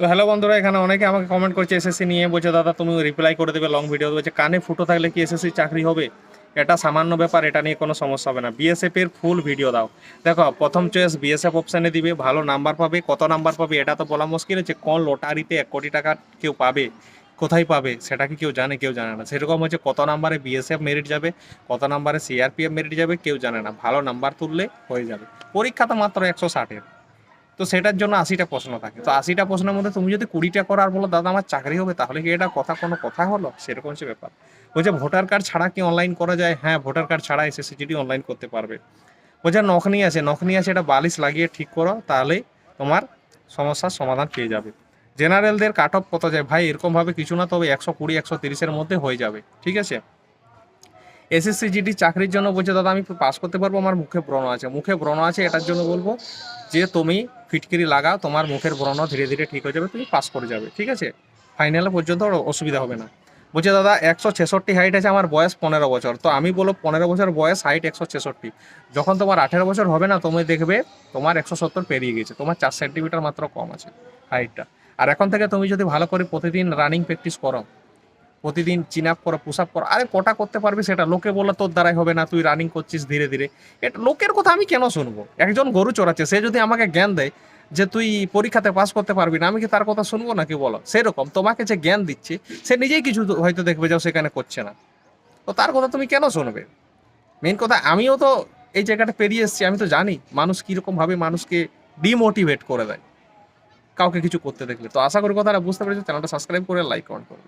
তো হ্যালো বন্ধুরা, এখানে অনেকে আমাকে কমেন্ট করছে এসএসসি নিয়ে, বলছে দাদা তুমি রিপ্লাই করে দেবে লং ভিডিও, বলছে কানে ফুটো থাকলে কি এসএসসি চাকরি হবে? এটা সামান্য ব্যাপার, এটা নিয়ে কোনো সমস্যা হবে না। বিএসএফ এর ফুল ভিডিও দাও। দেখো, প্রথম চয়েস বিএসএফ অপশানে দিবে, ভালো নাম্বার পাবে। কত নাম্বার পাবে এটা তো বলা মুশকিল হচ্ছে। কোন লটারিতে 1 কোটি টাকা কেউ পাবে, কোথায় পাবে সেটা কি কেউ জানে? কেউ জানে না। সেরকম হচ্ছে কত নাম্বারে বিএসএফ মেরিট যাবে, কত নাম্বারে সিআরপিএফ মেরিট যাবে কেউ জানে না। ভালো নাম্বার তুললে হয়ে যাবে। পরীক্ষা তো মাত্র 160-এর। তো সেটার জন্য 80টা প্রশ্ন থাকে। তো 80টা প্রশ্নের মধ্যে তুমি যদি 20টা করো আর বলো দাদা আমার চাকরি হবে, তাহলে কি এটা কোনো কথা হলো? সেরকম হচ্ছে ব্যাপার। বলছে ভোটার কার্ড ছাড়া কি অনলাইন করা যায়? হ্যাঁ, ভোটার কার্ড ছাড়া এসএসসিজিডি অনলাইন করতে পারবে। বলছে নখনি আছে, এটা বালিশ লাগিয়ে ঠিক করো, তাহলে তোমার সমস্যার সমাধান পেয়ে যাবে। জেনারেলদের কাট অফ কত যায়? ভাই এরকমভাবে কিছু না, তবে 120 130-এর মধ্যে হয়ে যাবে, ঠিক আছে। এসএসসি জিডি চাকরির জন্য বলছে দাদা আমি পাস করতে পারবো, আমার মুখে ব্রণ আছে। মুখে ব্রণ আছে এটার জন্য বলবো যে তুমি ফিটকিরি লাগাও, তোমার মুখের ব্রণ ধীরে ধীরে ঠিক হয়ে যাবে, তুমি পাস করে যাবে, ঠিক আছে। ফাইনালে পর্যন্ত অসুবিধা হবে না। বলছে দাদা 166 হাইট আছে, আমার বয়স 15 বছর। তো আমি বলো 15 বছর বয়স, হাইট 166। যখন তোমার 18 বছর হবে না, তুমি দেখবে তোমার 170 পেরিয়ে গেছে, তোমার 4 সেন্টিমিটার মাত্র কম আছে হাইটটা। আর এখন থেকে তুমি যদি ভালো করে প্রতিদিন রানিং প্র্যাকটিস করো, প্রতিদিন চিন আপ করো, পুশ আপ করো, আরে কটা করতে পারবি সেটা লোকে বললে তোর দ্বারাই হবে না, তুই রানিং করছিস ধীরে ধীরে। এটা লোকের কথা আমি কেন শুনবো? একজন গরু চড়াচ্ছে, সে যদি আমাকে জ্ঞান দেয় যে তুই পরীক্ষাতে পাস করতে পারবি না, আমি কি তার কথা শুনবো নাকি বলো? সেরকম তোমাকে যে জ্ঞান দিচ্ছে, সে নিজেই কিছু হয়তো দেখবে যাও সেখানে করছে না, তো তার কথা তুমি কেন শুনবে? মেন কথা, আমিও তো এই জায়গাটা পেরিয়ে এসেছি, আমি তো জানি মানুষ কিরকম ভাবে মানুষকে ডিমোটিভেট করে দেয় কাউকে কিছু করতে দেখলে। তো আশা করি কথাটা বুঝতে পেরেছো। চ্যানেলটা সাবস্ক্রাইব করে লাইক কমেন্ট করো।